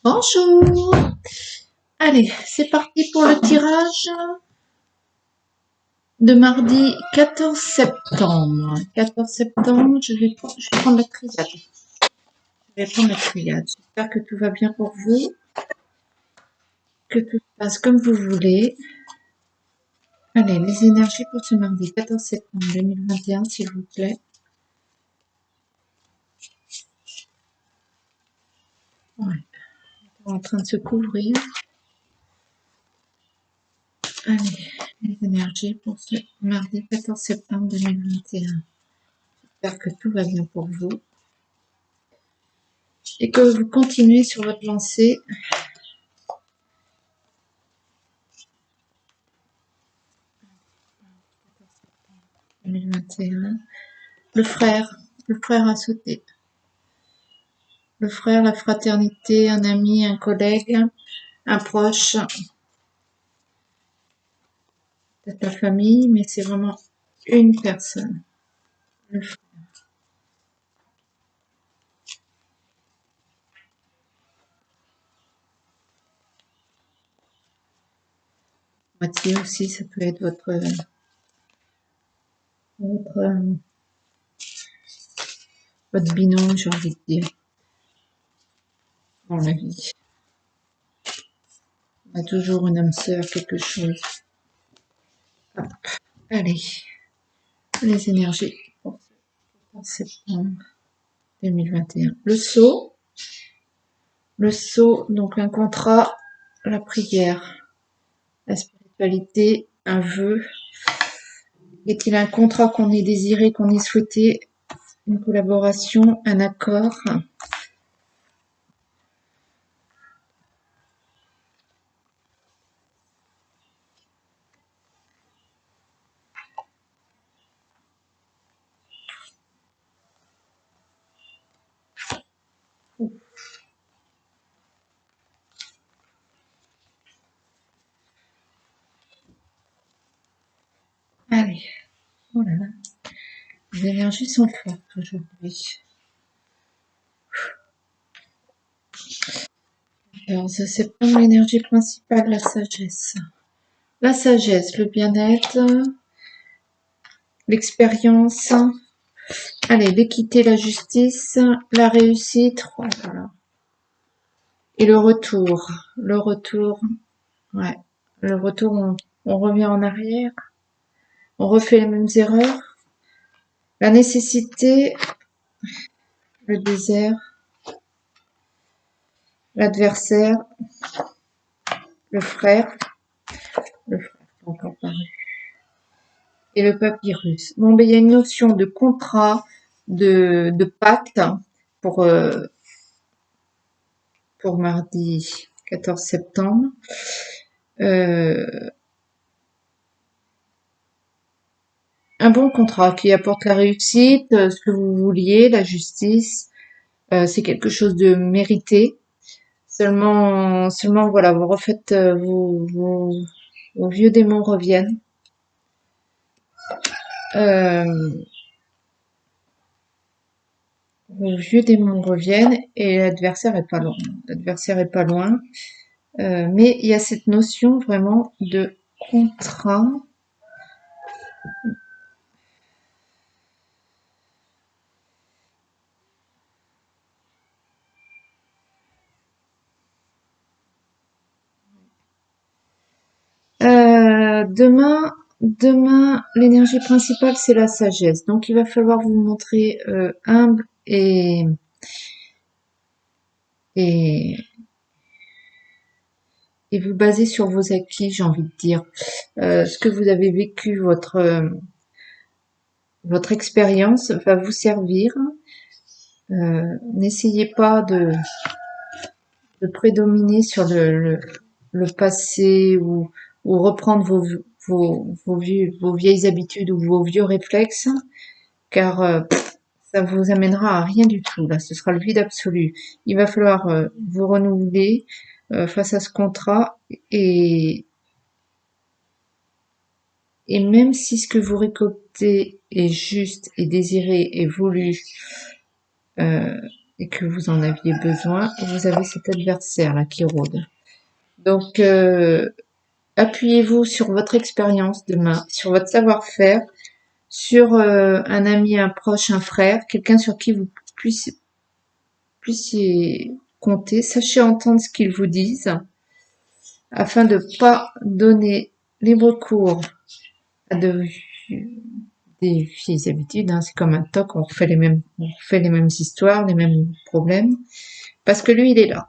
Bonjour. Allez, c'est parti pour le tirage de mardi 14 septembre. 14 septembre, je vais prendre la triade. J'espère que tout va bien pour vous, que tout se passe comme vous voulez. Allez, les énergies pour ce mardi 14 septembre 2021, s'il vous plaît. Ouais. On est en train de se couvrir. Allez, les énergies pour ce mardi 14 septembre 2021. J'espère que tout va bien pour vous et que vous continuez sur votre lancée. Le frère a sauté. Le frère, la fraternité, un ami, un collègue, un proche, peut-être la famille, mais c'est vraiment une personne. Le frère. Moitié aussi, ça peut être votre binôme, j'ai envie de dire, dans la vie. On a toujours une âme sœur, quelque chose. Hop. Allez, les énergies pour septembre 2021. Le sceau, donc un contrat, la prière, la spiritualité, un vœu. Est-il un contrat qu'on ait désiré, qu'on ait souhaité, une collaboration, un accord? Allez, oh là là, les énergies sont fortes aujourd'hui. Alors, ce septembre, l'énergie principale, la sagesse. La sagesse, le bien-être, l'expérience, allez, l'équité, la justice, la réussite, oh là là. Et le retour, ouais, le retour, on revient en arrière, on refait les mêmes erreurs, la nécessité, le désert, l'adversaire, le frère encore paru, et le papyrus. Bon, ben, il y a une notion de contrat, de pacte pour mardi 14 septembre. Un bon contrat qui apporte la réussite, ce que vous vouliez, la justice. C'est quelque chose de mérité. Seulement, voilà, vous refaites vos vieux démons reviennent. Vos vieux démons reviennent et l'adversaire est pas loin. Mais il y a cette notion vraiment de contrat. Demain, l'énergie principale, c'est la sagesse. Donc, il va falloir vous montrer humble et, et vous baser sur vos acquis, j'ai envie de dire. Ce que vous avez vécu, votre expérience va vous servir. N'essayez pas de prédominer sur le passé ou reprendre vos vieilles habitudes ou vos vieux réflexes, car ça vous amènera à rien du tout. Là, ce sera le vide absolu. Il va falloir vous renouveler face à ce contrat et même si ce que vous récoltez est juste et désiré et voulu, et que vous en aviez besoin. Et vous avez cet adversaire là qui rôde. Donc, appuyez-vous sur votre expérience demain, sur votre savoir-faire, sur un ami, un proche, un frère, quelqu'un sur qui vous puissiez compter. Sachez entendre ce qu'ils vous disent afin de ne pas donner libre cours à des vieilles habitudes. Hein. C'est comme un toc, on refait les mêmes histoires, les mêmes problèmes. Parce que lui, il est là.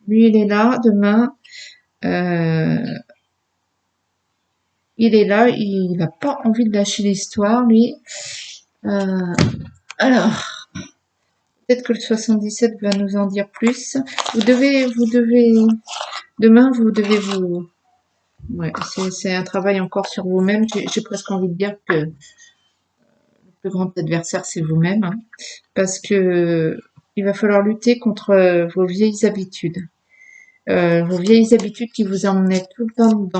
Lui, il est là demain. Euh, il est là, il n'a pas envie de lâcher l'histoire, lui. Euh, alors, peut-être que le 77 va nous en dire plus. Demain, vous devez vous, ouais, c'est un travail encore sur vous-même. J'ai presque envie de dire que le plus grand adversaire, c'est vous-même, hein, parce que il va falloir lutter contre vos vieilles habitudes. Vos vieilles habitudes qui vous emmenaient tout le temps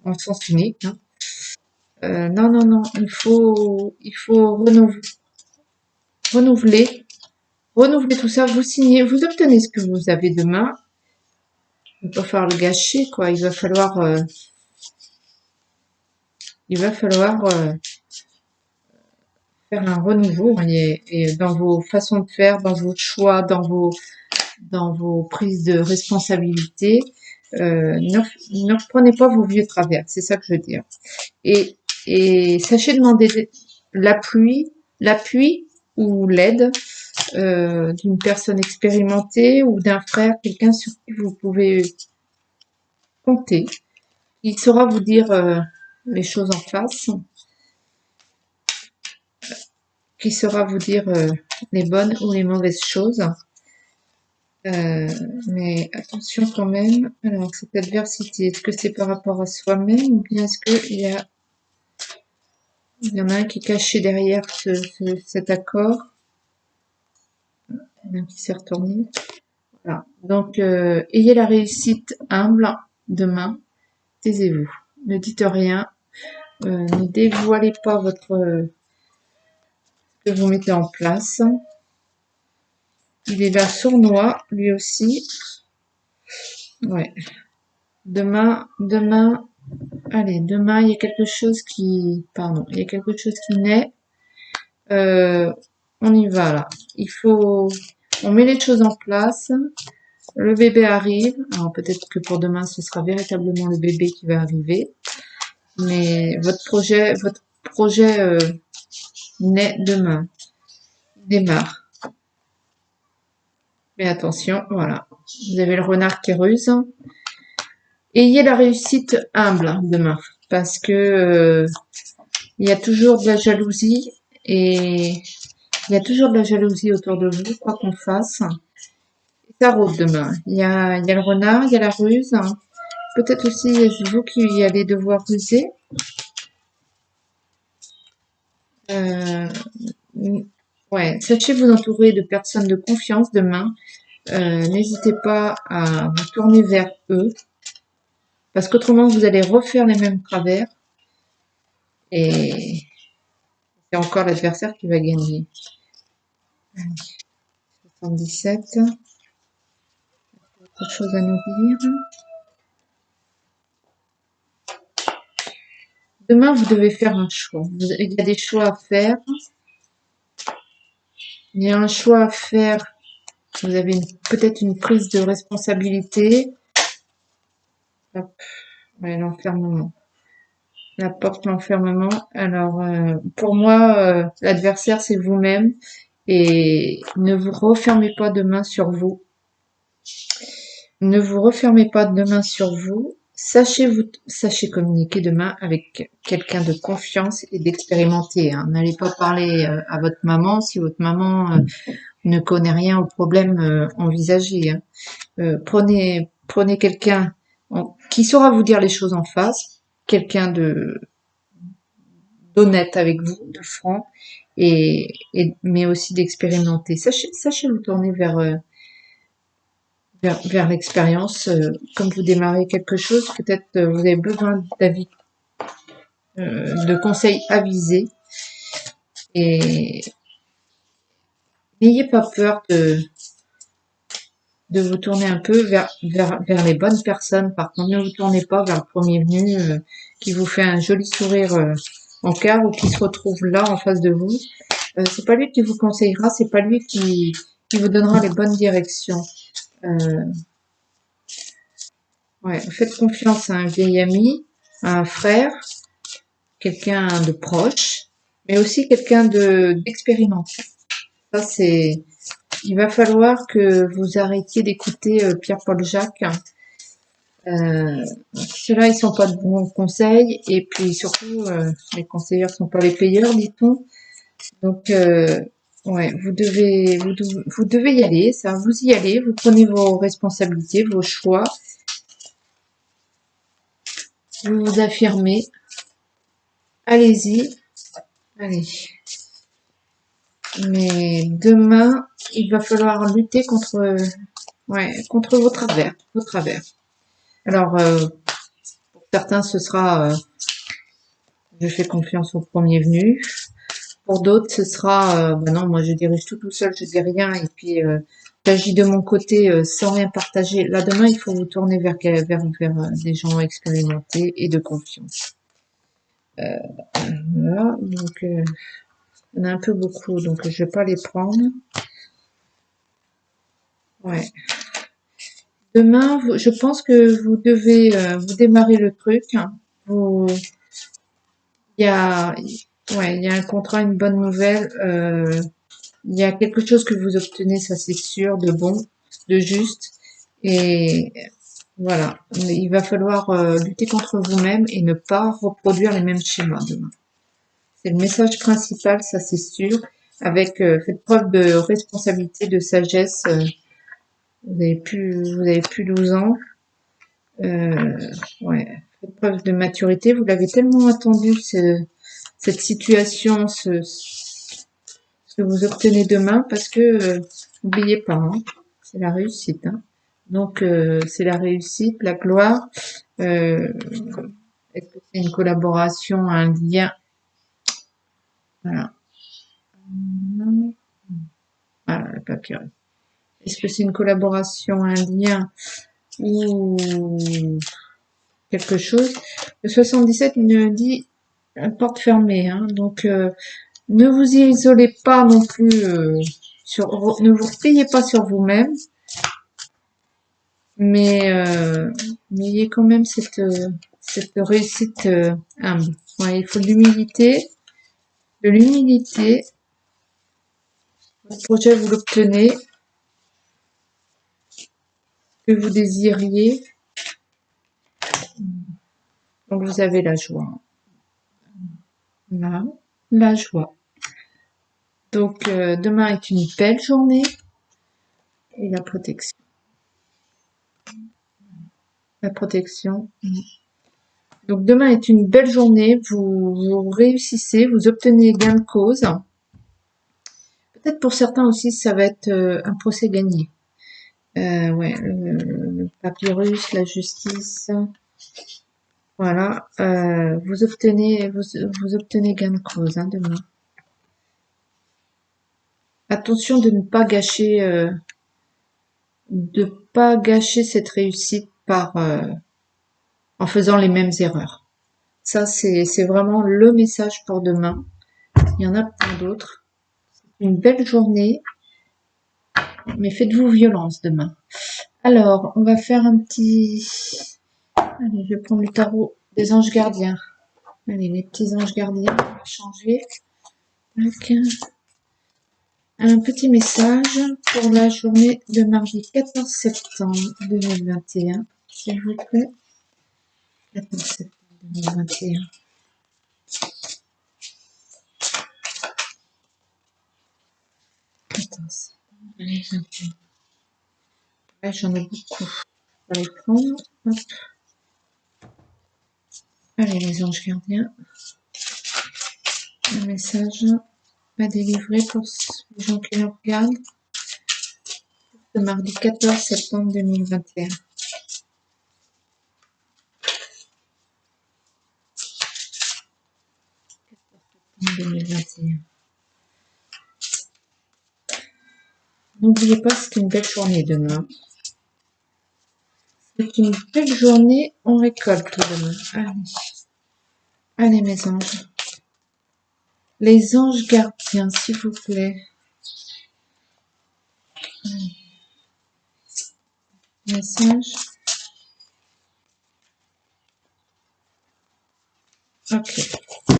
en sens unique. Hein. Non, non, non, il faut renouveler, renouveler tout ça. Vous signez, vous obtenez ce que vous avez demain. Il va pas falloir le gâcher, quoi. Il va falloir faire un renouveau, et dans vos façons de faire, dans vos choix, dans vos prises de responsabilité. Ne reprenez pas vos vieux travers, c'est ça que je veux dire. Et, et sachez demander l'appui ou l'aide d'une personne expérimentée ou d'un frère, quelqu'un sur qui vous pouvez compter. Il saura vous dire les choses en face, qui saura vous dire les bonnes ou les mauvaises choses. Mais attention quand même. Alors, cette adversité, est-ce que c'est par rapport à soi-même ou bien est-ce il y en a un qui est caché derrière cet accord? Il y en a un qui s'est retourné. Voilà. Donc, ayez la réussite humble demain. Taisez-vous. Ne dites rien. Ne dévoilez pas ce que vous mettez en place. Il est là sournois, lui aussi. Ouais. Demain, allez, demain, il y a quelque chose il y a quelque chose qui naît. On y va là. On met les choses en place. Le bébé arrive. Alors peut-être que pour demain, ce sera véritablement le bébé qui va arriver. Mais votre projet naît demain. Démarre. Mais attention, voilà. Vous avez le renard qui ruse. Ayez la réussite humble demain. Parce que il y a toujours de la jalousie et il y a toujours de la jalousie autour de vous, quoi qu'on fasse. Ça rôde demain. Il y a le renard, il y a la ruse. Peut-être aussi vous qui allez devoir ruser. Euh, ouais, sachez vous entourer de personnes de confiance demain. N'hésitez pas à vous tourner vers eux, parce qu'autrement vous allez refaire les mêmes travers et c'est encore l'adversaire qui va gagner. 77. Autre chose à nous dire. Demain, vous devez faire un choix. Il y a des choix à faire. Il y a un choix à faire. Vous avez peut-être une prise de responsabilité. Hop, ouais, l'enfermement. La porte, l'enfermement. Alors, pour moi, l'adversaire, c'est vous-même. Et ne vous refermez pas demain sur vous. Ne vous refermez pas demain sur vous. Sachez communiquer demain avec quelqu'un de confiance et d'expérimenté. Hein. N'allez pas parler à votre maman si votre maman ne connaît rien au problème envisagé. Hein. Prenez quelqu'un qui saura vous dire les choses en face, quelqu'un d'honnête avec vous, de franc, mais aussi d'expérimenté. Sachez vous tourner vers l'expérience. Comme vous démarrez quelque chose, peut-être vous avez besoin d'avis, de conseils avisés. Et n'ayez pas peur de vous tourner un peu vers les bonnes personnes. Par contre, ne vous tournez pas vers le premier venu qui vous fait un joli sourire en cœur ou qui se retrouve là en face de vous. C'est pas lui qui vous conseillera, c'est pas lui qui vous donnera les bonnes directions. Ouais, faites confiance à un vieil ami, à un frère, quelqu'un de proche, mais aussi quelqu'un d'expérimenté. Ça, c'est, il va falloir que vous arrêtiez d'écouter Pierre-Paul Jacques. Ceux-là, ils sont pas de bons conseils, et puis surtout, les conseillers sont pas les payeurs, dit-on. Donc, ouais, vous devez y aller, ça, vous y allez, vous prenez vos responsabilités, vos choix, vous vous affirmez, allez-y, allez. Mais demain, il va falloir lutter contre, ouais, contre vos travers, vos travers. Alors, pour certains, ce sera, je fais confiance au premier venu. Pour d'autres, ce sera, bah non, moi je dirige tout seul, je dis rien, et puis j'agis de mon côté sans rien partager. Là, demain, il faut vous tourner vers des gens expérimentés et de confiance. Voilà, donc il y en a un peu beaucoup, donc je vais pas les prendre. Ouais. Demain, je pense que vous devez vous démarrer le truc. Vous, il y a, ouais, il y a un contrat, une bonne nouvelle. Il y a quelque chose que vous obtenez, ça c'est sûr, de bon, de juste. Et voilà, il va falloir lutter contre vous-même et ne pas reproduire les mêmes schémas demain. C'est le message principal, ça c'est sûr. Avec faites preuve de responsabilité, de sagesse. Vous avez plus 12 ans. Ouais, faites preuve de maturité. Vous l'avez tellement attendu cette situation, ce que vous obtenez demain, parce que n'oubliez pas, hein, c'est la réussite. Hein. Donc c'est la réussite, la gloire. Est-ce que c'est une collaboration, un lien? Voilà. Voilà, le papier. Est-ce que c'est une collaboration, un lien ou quelque chose? Le 77 me dit porte fermée, hein, donc ne vous isolez pas non plus ne vous repliez pas sur vous-même, mais ayez quand même cette réussite humble. Ouais, il faut de l'humilité. Votre projet, vous l'obtenez, que vous désiriez, donc vous avez la joie. Là, la joie. Donc demain est une belle journée et la protection. La protection. Donc demain est une belle journée, vous réussissez, vous obtenez gain de cause. Peut-être pour certains aussi, ça va être un procès gagné. Ouais, le papyrus, la justice. Voilà, vous obtenez gain de cause hein, demain. Attention de pas gâcher cette réussite en faisant les mêmes erreurs. Ça, c'est vraiment le message pour demain. Il y en a plein d'autres. Une belle journée, mais faites-vous violence demain. Alors, on va faire un petit... Allez, je vais prendre le tarot des anges gardiens. Allez, les petits anges gardiens, on va changer. Donc, un petit message pour la journée de mardi 14 septembre 2021, s'il vous plaît. 14 septembre 2021. 14 2021. Ouais, j'en ai beaucoup. On va les prendre. Hop. Allez, les anges gardiens. Un message à délivrer pour les gens qui nous regardent. Ce mardi 14 septembre 2021. 2021. N'oubliez pas, c'est une belle journée demain. C'est une belle journée, on récolte demain. Allez, allez mes anges. Les anges gardiens, s'il vous plaît. Message. Ok. On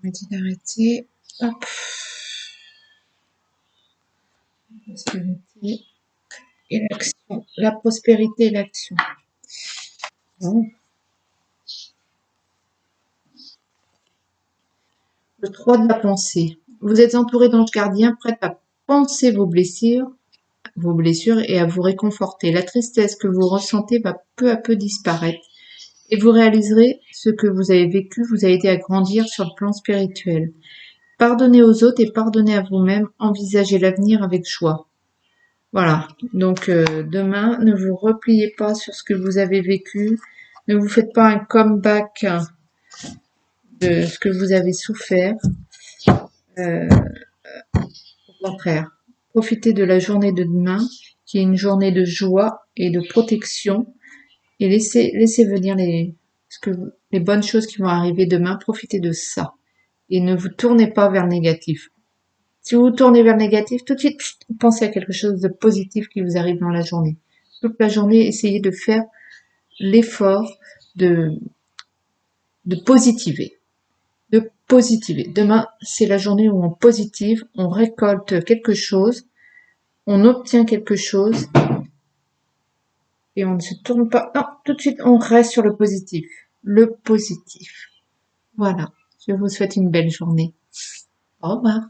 m'a dit d'arrêter. Hop. Prospérité et l'action. La prospérité et l'action. Bon. Le 3 de la pensée. Vous êtes entouré d'anges gardiens prêts à penser vos blessures et à vous réconforter. La tristesse que vous ressentez va peu à peu disparaître et vous réaliserez ce que vous avez vécu vous a aidé à grandir sur le plan spirituel. Pardonnez aux autres et pardonnez à vous-même. Envisagez l'avenir avec joie. Voilà. Donc demain, ne vous repliez pas sur ce que vous avez vécu. Ne vous faites pas un comeback de ce que vous avez souffert. Euh, au contraire, profitez de la journée de demain, qui est une journée de joie et de protection, et laissez venir les bonnes choses qui vont arriver demain. Profitez de ça et ne vous tournez pas vers le négatif. Si vous vous tournez vers le négatif, tout de suite, pensez à quelque chose de positif qui vous arrive dans la journée. Toute la journée, essayez de faire l'effort de, de positiver. De positiver. Demain, c'est la journée où on positive, on récolte quelque chose, on obtient quelque chose et on ne se tourne pas. Non, tout de suite, on reste sur le positif. Le positif. Voilà. Je vous souhaite une belle journée. Au revoir.